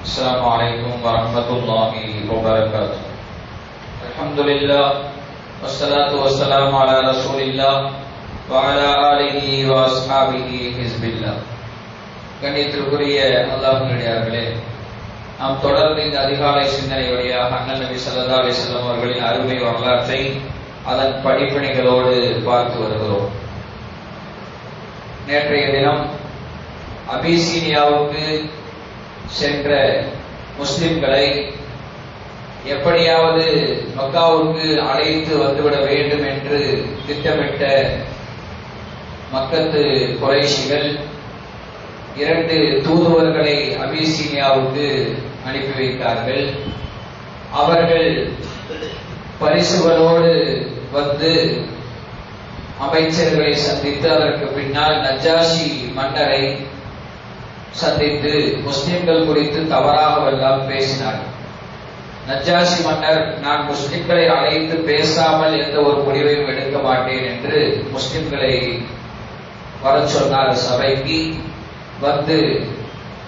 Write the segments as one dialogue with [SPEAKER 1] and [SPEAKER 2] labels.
[SPEAKER 1] السلام عليكم ورحمة الله وبركاته. الحمد لله والصلاة والسلام على رسول الله وعلى آله وأصحابه حزب الله. கண்ணியத்திற்குரிய அல்லாஹ்வினுடையார்களே, நாம் தொடர்ந்து இந்த அதிகாலை சிந்தனை வழியாக அண்ணல் நபி ஸல்லல்லாஹு அலைஹி வஸல்லம் அவர்களின் அருமை வரலாற்றை அதன் படிப்பினைகளோடு பார்த்து வருகிறோம். நேற்றைய தினம் அபிசீனியாவுக்கு சென்ற முஸ்லிம்களை எப்படியாவது மக்காவுக்கு அழைத்து வந்துவிட வேண்டும் என்று திட்டமிட்ட மக்கத்து குறைஷிகள் 2 தூதுவர்களை அபிசீனியாவுக்கு அனுப்பி வைத்தார்கள். அவர்கள் பரிசுகளோடு வந்து அமைச்சர்களை சந்தித்து அதற்கு பின்னால் நஜ்ஜாஷி மன்னரை சந்தித்து முஸ்லிம்கள் குறித்து தவறாகவெல்லாம் பேசினார்கள். நஜ்ஜாஷி மன்னர், நான் முஸ்லிம்களை அழைத்து பேசாமல் எந்த ஒரு முடிவையும் எடுக்க மாட்டேன் என்று முஸ்லிம்களை வர சொன்னார். சபைக்கு வந்து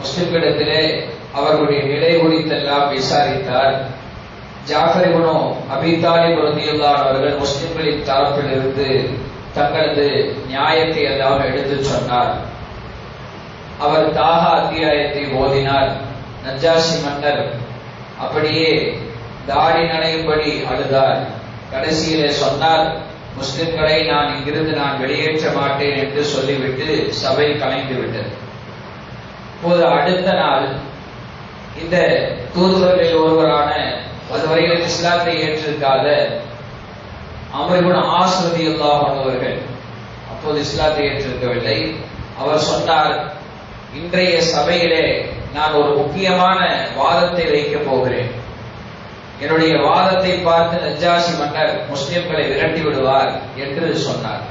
[SPEAKER 1] முஸ்லிம்களிடத்திலே அவர்களுடைய நிலை குறித்தெல்லாம் விசாரித்தார். ஜாஃபர் இப்னு அபீ தாலிப் ரலியல்லாஹு அவர்கள் முஸ்லிம்களின் தரப்பில் இருந்து தங்களது நியாயத்தை எல்லாம் எடுத்து சொன்னார். அவர் தாஹா அத்தியாயத்தை ஓதினார். நஜ்ஜாஷி மன்னர் அப்படியே தாடி நனையும்படி அழுதார். கடைசியிலே சொன்னார், முஸ்லிம்களை நான் இங்கிருந்து வெளியேற்ற மாட்டேன் என்று சொல்லிவிட்டு சபை கலைந்து விட்டது. இப்போது அடுத்த நாள் இந்த தூதுவர்களில் ஒருவரான அதுவரையில் இஸ்லாத்தை ஏற்றிருக்காத அம்ர் இப்னு ஆஸ் ரலியல்லாஹு அன்ஹு அவர்கள் அப்போது இஸ்லாத்தை ஏற்றிருக்கவில்லை. அவர் சொன்னார், இன்றைய சபையிலே நான் ஒரு முக்கியமான வாதத்தை வைக்கப் போகிறேன். என்னுடைய வாதத்தை பார்த்து நஜ்ஜாஷி மன்னர் முஸ்லிம்களை விரட்டி விடுவார் என்று சொன்னார்.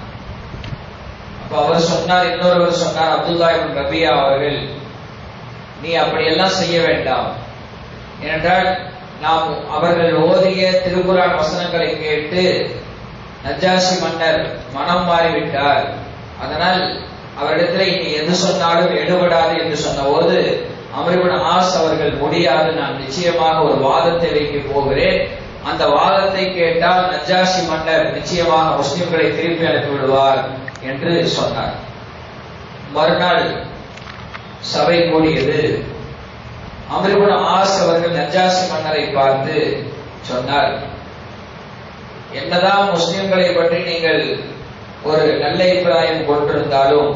[SPEAKER 1] அப்ப அவர் சொன்னார், இன்னொருவர் சொன்னார், அப்துல்லா இப்னு ரபியா அவர்கள், நீ அப்படியெல்லாம் செய்ய வேண்டாம். ஏனென்றால் நாம் அவர்கள் ஓதிய திருக்குர்ஆன் வசனங்களை கேட்டு நஜ்ஜாஷி மன்னர் மனம் மாறிவிட்டார். அதனால் அவரிடத்தில் இனி எது சொன்னாலும் எடுபடாது என்று சொன்னபோது அம்ர் இப்னு ஆஸ் அவர்கள், முடியாது, நான் நிச்சயமாக ஒரு வாதத்தை வைக்க போகிறேன். அந்த வாதத்தை கேட்டால் நஜ்ஜாஷி மன்னர் நிச்சயமாக முஸ்லிம்களை திருப்பி அனுப்பி விடுவார் என்று சொன்னார். மறுநாள் சபை கூடியது. அம்ர் இப்னு ஆஸ் அவர்கள் நஜ்ஜாஷி மன்னரை பார்த்து சொன்னார், என்னதான் முஸ்லிம்களை பற்றி நீங்கள் ஒரு நல்ல அபிப்பிராயம் கொண்டிருந்தாலும்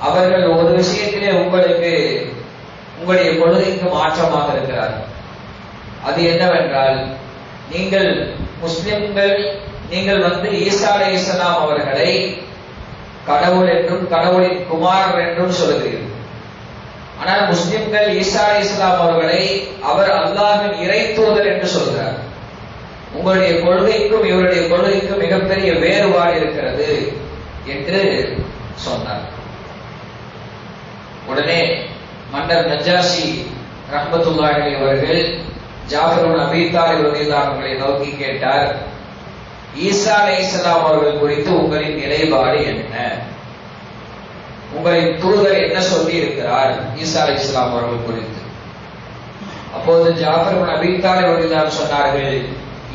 [SPEAKER 1] அவர்கள் ஒரு விஷயத்திலே உங்களுடைய கொள்கைக்கு மாற்றமாக இருக்கிறார்கள். அது என்னவென்றால், நீங்கள் வந்து ஈசா அலைஹிஸ்ஸலாம் அவர்களை கடவுள் என்றும் கடவுளின் குமாரர் என்றும் சொல்லுகிறீர்கள். ஆனால் முஸ்லிம்கள் ஈசா அலைஹிஸ்ஸலாம் அவர்களை அவர் அல்லாஹ்வின் இறை தூதர் என்று சொல்கிறார். உங்களுடைய கொள்கைக்கும் இவருடைய கொள்கைக்கும் மிகப்பெரிய வேறுபாடு இருக்கிறது என்று சொன்னார். உடனே மன்னர் நஜ்ஜாஷி ரஹ்மத்துல்லாஹி அலைஹி அவர்கள் ஜாஃபர் இப்னு அபீ தாலிப் ரலியல்லாஹு அவர்களை நோக்கி கேட்டார், ஈசா அலைஹிஸ்ஸலாம் அவர்கள் குறித்து உங்களின் நிலைப்பாடு என்ன? உங்களின் தூதர் என்ன சொல்லி இருக்கிறார் ஈசா அலைஹிஸ்ஸலாம் அவர்கள் குறித்து? அப்போது ஜாஃபர் இப்னு அபீ தாலிப் ரலியல்லாஹு சொன்னார்கள்,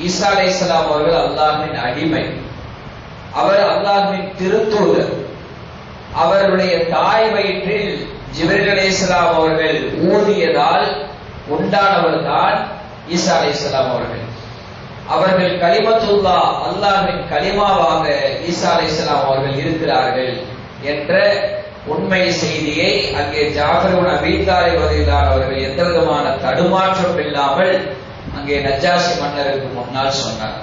[SPEAKER 1] ஈசா அலைஹிஸ்ஸலாம் அவர்கள் அல்லாஹ்வின் அடிமை, அவர் அல்லாஹ்வின் திருத்தூதர். அவருடைய தாய் வயிற்றில் ஜிப்ரீல் அலைஹிஸ்ஸலாம் அவர்கள் ஊதியதால் உண்டானவர் தான் ஈசா அலைஹிஸ்ஸலாம் அவர்கள். அவர்கள் கலிமத்துல்லா, அல்லாஹ்வின் கலிமாவாக ஈசா அலைஹிஸ்ஸலாம் அவர்கள் இருக்கிறார்கள் என்ற உண்மை செய்தியை அங்கே ஜாஃபர் இப்னு அபீ தாலிப் ரலியல்லாஹு அவர்கள் எந்த விதமான தடுமாற்றம் இல்லாமல் அங்கே நஜ்ஜாஷி மன்னருக்கு முன்னால் சொன்னார்.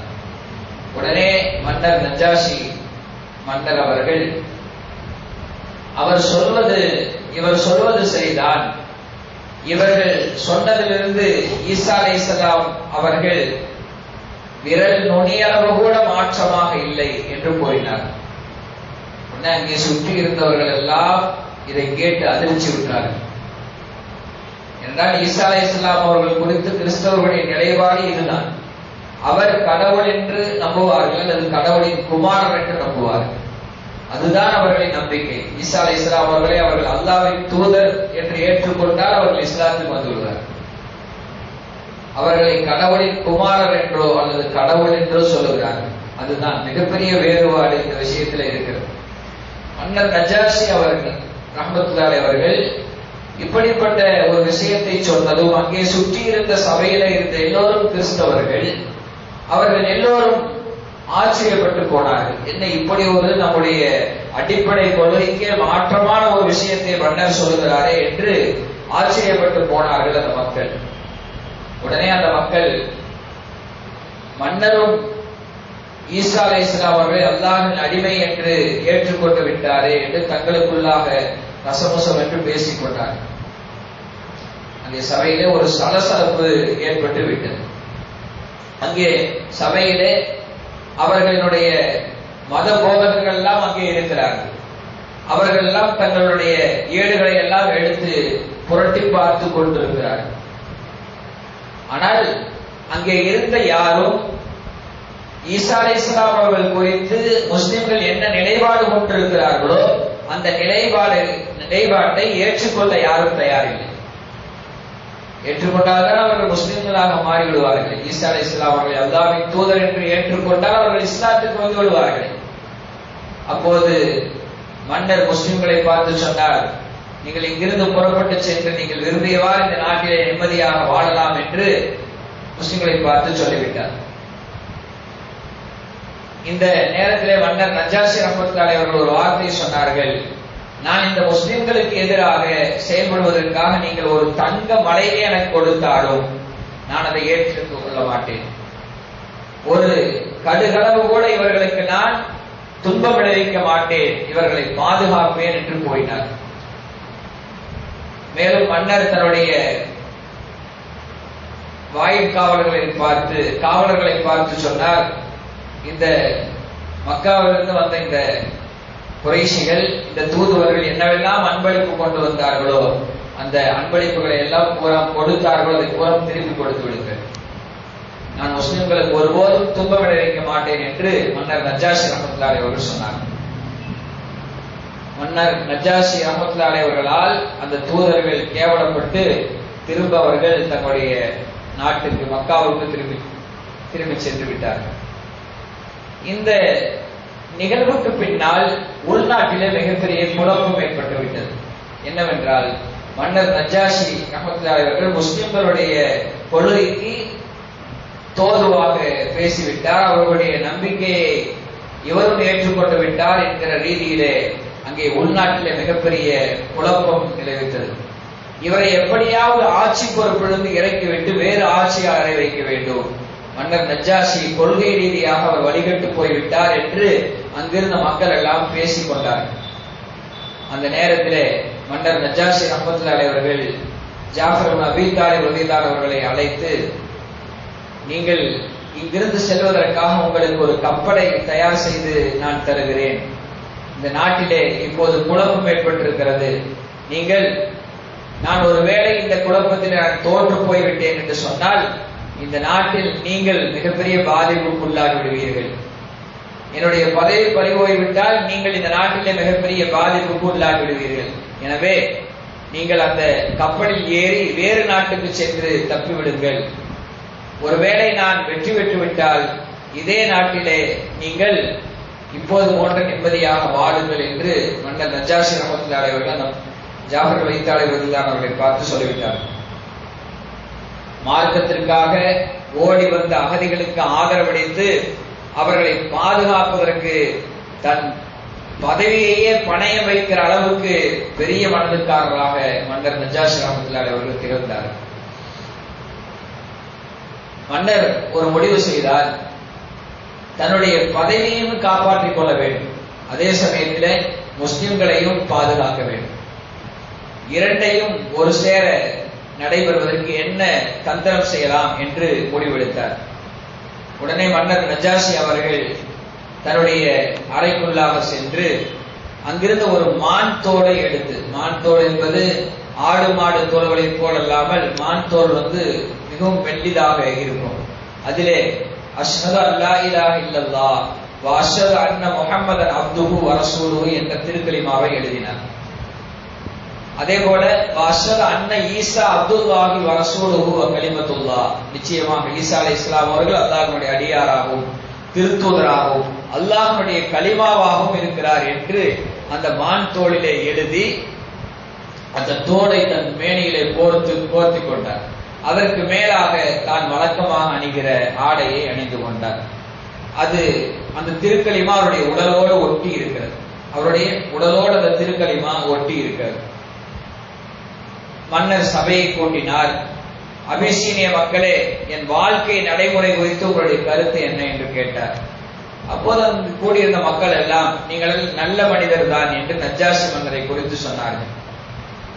[SPEAKER 1] உடனே மன்னர் நஜ்ஜாஷி மன்னர் அவர்கள், இவர் சொல்வது சரிதான், இவர்கள் சொன்னதிலிருந்து ஈசா அலைஹிஸ்ஸலாம் அவர்கள் விரல் நுனியளவு கூட மாற்றமாக இல்லை என்று கூறினார். உடனே அங்கே சுற்றி இருந்தவர்கள் எல்லாம் இதை கேட்டு அதிர்ச்சி விட்டார்கள். என்றால் ஈசா அலைஹிஸ்ஸலாம் அவர்கள் குறித்து கிறிஸ்தவர்களுடைய நிலைப்பாடு இதுதான். அவர் கடவுள் என்று நம்புவார்கள், அல்லது கடவுளின் குமாரர் என்று நம்புவார்கள். அதுதான் அவர்களின் நம்பிக்கை. ஈசா அலைஹிஸ்ஸலாம் அவர்களை அவர்கள் அல்லாஹ்வின் தூதர் என்று ஏற்றுக்கொண்டால் அவர்கள் இஸ்லாத்துக்கு வந்து விடுவார். அவர்களை கடவுளின் குமாரர் என்றோ அல்லது கடவுள் என்றோ சொல்லுகிறார்கள். அதுதான் மிகப்பெரிய வேறுபாடு இந்த விஷயத்தில் இருக்கிறது. மன்னர் நஜாஷி அவர்கள் ரஹ்மத்துல்லாஹி அவர்கள் இப்படிப்பட்ட ஒரு விஷயத்தை சொன்னதும் அங்கே சுற்றி இருந்த சபையில இருந்த எல்லோரும் கிறிஸ்தவர்கள், அவர்கள் எல்லோரும் ஆச்சரியப்பட்டு போனார்கள். என்ன இப்படி ஒரு நம்முடைய அடிப்படை கொள்கைக்கே மாற்றமான ஒரு விஷயத்தை மன்னர் சொல்லுகிறாரே என்று ஆச்சரியப்பட்டு போனார்கள் அந்த மக்கள். உடனே அந்த மக்கள் மன்னரும் ஈசா அலைஹிஸ்ஸலாம் அவர்களை அல்லாஹ்வின் அடிமை என்று ஏற்றுக்கொண்டு விட்டாரே என்று தங்களுக்குள்ளாக ரசமுசம் என்று பேசிக் கொண்டார்கள். அங்கே சபையிலே ஒரு சலசலப்பு ஏற்பட்டு விட்டது. அங்கே சபையிலே அவர்களுடைய மத போதகர்கள் எல்லாம் அங்கே இருக்கிறார்கள். அவர்கள் எல்லாம் தங்களுடைய ஏடுகளை எல்லாம் எடுத்து புரட்டி பார்த்து கொண்டிருக்கிறார்கள். ஆனால் அங்கே இருந்த யாரும் ஈசா அலைஹிஸ்ஸலாம் அவர்கள் குறித்து முஸ்லிம்கள் என்ன நிலைப்பாடு கொண்டிருக்கிறார்களோ அந்த நிலைப்பாட்டை ஏற்றுக்கொள்ள யாரும் தயாரில்லை. ஏற்றுக்கொண்டால்தான் அவர்கள் முஸ்லிம்களாக மாறிவிடுவார்கள். ஈசா அலைஹிஸ்ஸலாம் அவர்கள் அல்லாஹ்வின் தூதர் என்று ஏற்றுக்கொண்டால் அவர்கள் இஸ்லாத்துக்கு வந்து விடுவார்கள். அப்போது மன்னர் முஸ்லிம்களை பார்த்து சொன்னார், நீங்கள் இங்கிருந்து புறப்பட்டு சென்று நீங்கள் விரும்பியவாறு இந்த நாட்டிலே நிம்மதியாக வாழலாம் என்று முஸ்லிம்களை பார்த்து சொல்லிவிட்டார். இந்த நேரத்திலே மன்னர் நஜாஷி ரஹ்மத்துல்லாஹி அவர்கள் ஒரு வார்த்தை சொன்னார்கள், நான் இந்த முஸ்லிம்களுக்கு எதிராக செயல்படுவதற்காக நீங்கள் ஒரு தங்க மலையை எனக்கு கொடுத்தாலும் நான் அதை ஏற்றுக் கொள்ள மாட்டேன். ஒரு கடுகளவு கூட இவர்களுக்கு நான் துன்பம் விளைவிக்க மாட்டேன், இவர்களை பாதுகாப்பேன் என்று கூறினார். மேலும் மன்னர் தன்னுடைய காவலர்களை பார்த்து சொன்னார், இந்த மக்காவிலிருந்து வந்த இந்த குறைஷிகள், இந்த தூதுவர்கள் என்னவெல்லாம் அன்பளிப்பு கொண்டு வந்தார்களோ அந்த அன்பளிப்புகளை எல்லாம் பூரம் கொடுத்தார்களோ அதை பூரம் திருப்பி கொடுத்து விடுங்கள். நான் முஸ்லிம்களுக்கு ஒருபோதும் துன்பம் விளைவிக்க மாட்டேன் என்று மன்னர் நஜாஷி ரஹ்மத்துல்லாஹி அவர்கள் சொன்னார். மன்னர் நஜாஷி ரஹ்மத்துல்லாஹி அவர்களால் அந்த தூதர்கள் கேவலப்பட்டு திரும்ப அவர்கள் தங்களுடைய நாட்டுக்கு மக்காவுக்கு திரும்பி சென்று விட்டார்கள். இந்த நிகழ்வுக்கு பின்னால் உள்நாட்டிலே மிகப்பெரிய குழப்பம் ஏற்பட்டு விட்டது. என்னவென்றால் மன்னர் நஜாஷி ரஹ்மத்துல்லாஹி அவர்கள் முஸ்லிம்களுடைய கொள்கைக்கு தோதுவாக பேசிவிட்டார், அவர்களுடைய நம்பிக்கையை இவரும் ஏற்றுக்கொண்டு விட்டார் என்கிற ரீதியிலே அங்கே உள்நாட்டிலே மிகப்பெரிய குழப்பம் நிலவித்தது. இவரை எப்படியாவது ஆட்சி பொறுப்பிலிருந்து இறக்கிவிட்டு வேறு ஆட்சியாளரை வைக்க வேண்டும், மன்னர் நஜாஷி கொள்கை ரீதியாக அவர் வழிகட்டு போய்விட்டார் என்று அங்கிருந்த மக்கள் எல்லாம் பேசிக் கொண்டார்கள். அந்த நேரத்திலே மன்னர் நஜாஷி ரஹ்மத்துல்லாஹி அவர்கள் ஜாஃபர் இப்னு அபீ தாலிப் ரலியல்லாஹு அவர்களை அழைத்து, நீங்கள் இங்கிருந்து செல்வதற்காக உங்களுக்கு ஒரு கப்பலை தயார் செய்து நான் தருகிறேன். இந்த நாட்டிலே இப்போது குழப்பம் ஏற்பட்டிருக்கிறது. நான் ஒருவேளை இந்த குழப்பத்தில் நான் தோற்று போய்விட்டேன் என்று சொன்னால் இந்த நாட்டில் நீங்கள் மிகப்பெரிய பாதிப்புக்குள்ளாகி விடுவீர்கள். என்னுடைய பதவி பறிபோய்விட்டால் நீங்கள் இந்த நாட்டிலே மிகப்பெரிய பாதிப்புக்கு உள்ளாகி விடுவீர்கள். எனவே நீங்கள் அந்த கப்பலில் ஏறி வேறு நாட்டுக்கு சென்று தப்பிவிடுங்கள். ஒருவேளை நான் வெற்றி பெற்று விட்டால் இதே நாட்டிலே நீங்கள் இப்போது போன்ற நிம்மதியாக வாழுங்கள் என்று மன்னர் நஜாஷி ரஹ்மத்துல்லாஹி அவர்கள் ஜாஃபர் இப்னு அபீ தாலிப் ரலியல்லாஹு அவர்களை பார்த்து சொல்லிவிட்டார். மார்க்கத்திற்காக ஓடி வந்த அகதிகளுக்கு ஆதரவளித்து அவர்களை பாதுகாப்பதற்கு தன் பதவியையே பணயம் வைக்கிற அளவுக்கு பெரிய மனதுக்காரராக மன்னர் நஜாஷி ரஹ்மத்துல்லாஹி அவர்கள் திகழ்ந்தார். மன்னர் ஒரு முடிவு செய்தார், தன்னுடைய பதவியையும் காப்பாற்றிக் கொள்ள வேண்டும், அதே சமயத்தில் முஸ்லிம்களையும் பாதுகாக்க வேண்டும். இரண்டையும் ஒரு சேர நடைபெறுவதற்கு என்ன தந்திரம் செய்யலாம் என்று முடிவெடுத்தார். உடனே மன்னர் நஜாஷி அவர்கள் தன்னுடைய அறைக்குள்ளாக சென்று அங்கிருந்த ஒரு மான் தோலை எடுத்து, மான் தோல் என்பது ஆடு மாடு தோல்களை போலல்லாமல் மான் தோல் மிகவும் மெல்லிதாக இருக்கும். அதிலே அஷ்ஹது அல்லா இலாஹ இல்லல்லாஹ் வஅஷ்ஹது அன்ன முஹம்மதன் அப்துஹு வ ரசூலுஹு என்ற திருக்கலிமாவை எழுதினார். அதே போல வஅஷ்ஹது அன்ன ஈசா அப்துல்லாஹி வ ரசூலுஹு வ கலிமத்துல்லாஹ், நிச்சயமாக ஈசா அலைஹிஸ்ஸலாம் அவர்கள் அல்லாஹ்வுடைய அடியாராகவும் திருத்தூதராகவும் அல்லாஹ்வுடைய கலிமாவாகவும் இருக்கிறார் என்று அந்த மான் தோளிலே எழுதி அந்த தோலை தன் மேனியிலே போர்த்தி கொண்டார். அதற்கு மேலாக தான் வழக்கமாக அணிகிற ஆடையை அணிந்து கொண்டார். அது அந்த திருக்கலிமா அவருடைய உடலோடு ஒட்டி இருக்கிறது. அவருடைய உடலோடு அந்த திருக்கலிமா ஒட்டி இருக்கிறது. மன்னர் சபையை கூட்டினார். அபிசீனிய மக்களே, என் வாழ்க்கை நடைமுறை குறித்து உங்களுடைய கருத்து என்ன என்று கேட்டார். அப்போது அங்கு கூடியிருந்த மக்கள் எல்லாம் நீங்கள் நல்ல மனிதர் தான் என்று நஜ்ஜாஷி மன்னரை குறித்து சொன்னார்கள்.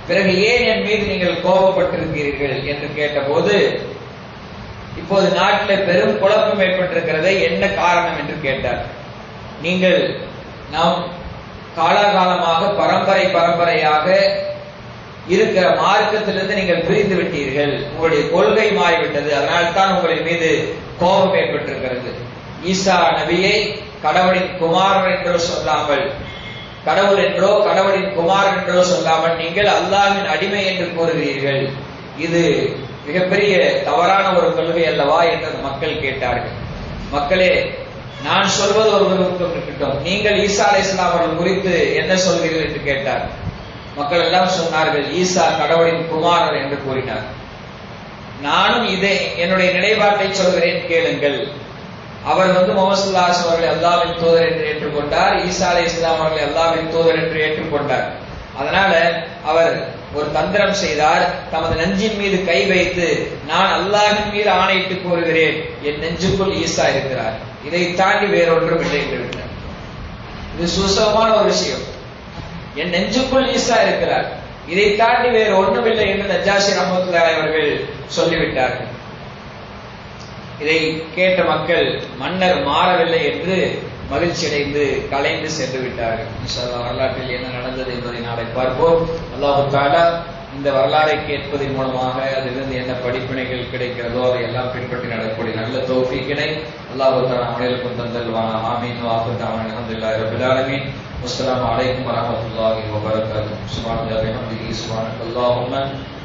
[SPEAKER 1] பிறகு ஏன் என் மீது நீங்கள் கோபப்பட்டிருக்கிறீர்கள் என்று கேட்டபோது, இப்போது நாட்டில் பெரும் குழப்பம் ஏற்பட்டிருக்கிறதை என்ன காரணம் என்று கேட்டார். நீங்கள் நாம் காலாகாலமாக பரம்பரையாக இருக்கிற மார்க்கத்திலிருந்து நீங்கள் பிரிந்து விட்டீர்கள், உங்களுடைய கொள்கை மாறிவிட்டது, அதனால் தான் உங்களின் மீது கோபம் ஏற்பட்டிருக்கிறது. ஈசா நபியை கடவுளின் குமாரர் என்றோ சொல்லாமல், கடவுள் என்றோ கடவுளின் குமாரன் என்றோ சொல்லாமல் நீங்கள் அல்லாஹ்வின் அடிமை என்று கூறுகிறீர்கள். இது மிகப்பெரிய தவறான ஒரு கொள்கை அல்லவா என்று மக்கள் கேட்டார்கள். மக்களே, நான் சொல்வது ஒருவருக்கும் இருக்கட்டும், நீங்கள் ஈசா அலைஹிஸ்ஸலாம் அவர்கள் குறித்து என்ன சொல்கிறீர்கள் என்று கேட்டார். மக்கள் எல்லாம் சொன்னார்கள், ஈசா கடவுளின் குமாரர் என்று கூறினார். நானும் இதை என்னுடைய நிலைப்பாட்டை சொல்கிறேன், கேளுங்கள். அவர் முஹம்மது ஸல்லல்லாஹு அலைஹி அவர்களை அல்லாஹ்வின் தூதர் என்று ஏற்றுக்கொண்டார். ஈசா அலைஹிஸ்ஸலாம் அவர்களை அல்லாஹ்வின் தூதர் என்று ஏற்றுக்கொண்டார். அதனால அவர் ஒரு தந்திரம் செய்தார். தமது நெஞ்சின் மீது கை வைத்து, நான் அல்லாஹ்வின் மீது ஆணையிட்டு கூறுகிறேன், என் நெஞ்சுக்குள் ஈசா இருக்கிறார், இதை தாண்டி வேறொன்றும் இல்லை என்று விட்டார். இது சுசமான ஒரு விஷயம். என் நெஞ்சுக்குள் ஈசா இருக்கிறார், இதை தாண்டி வேறு ஒன்றுமில்லை என்று நஜ்ஜாஷி ரஹ்மத்துல்லாஹி அவர்கள் சொல்லிவிட்டார்கள். இதை கேட்ட மக்கள் மன்னர் மாறவில்லை என்று மகிழ்ச்சி அடைந்து கலைந்து சென்று விட்டார்கள். இன்ஷா அல்லாஹ் வரலாற்றில் என்ன நடந்தது என்பதை நாளை பார்ப்போம். அல்லாஹ் தஆலா இந்த வரலாறை கேட்பதன் மூலமாக அதிலிருந்து என்ன படிப்பினைகள் கிடைக்கிறதோ அதை எல்லாம் பின்பற்றி நடக்கக்கூடிய நல்ல தௌஃபீக்கினை அல்லாஹ் தஆலா அனைவருக்கும் தந்தல்வானா. ஆமீன். வாஹிர் தஅவானா அல்ஹம்துலில்லாஹி ரப்பில் ஆலமீன். அஸ்ஸலாமு அலைக்கும் வரஹ்மத்துல்லாஹி வபரகாத்துஹு. சுப்ஹானல்லாஹி வபிஹம்திஹி, சுப்ஹானக்கல்லாஹும்ம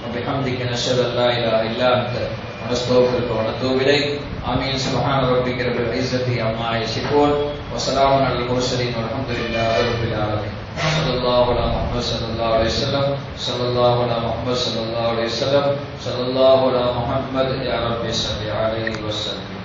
[SPEAKER 1] வபிஹம்திக நஷ்ஹது அல்லா இலாஹா இல்லா அன்த ونستغفرك ونتوب إليك. آمين. سبحان ربك رب العزة عما يصفون وسلام على المرسلين والحمد لله رب العالمين. صلى الله على محمد صلى الله عليه وسلم. صلى الله على محمد صلى الله عليه وسلم. صلى الله على محمد يا رب صل عليه وسلم.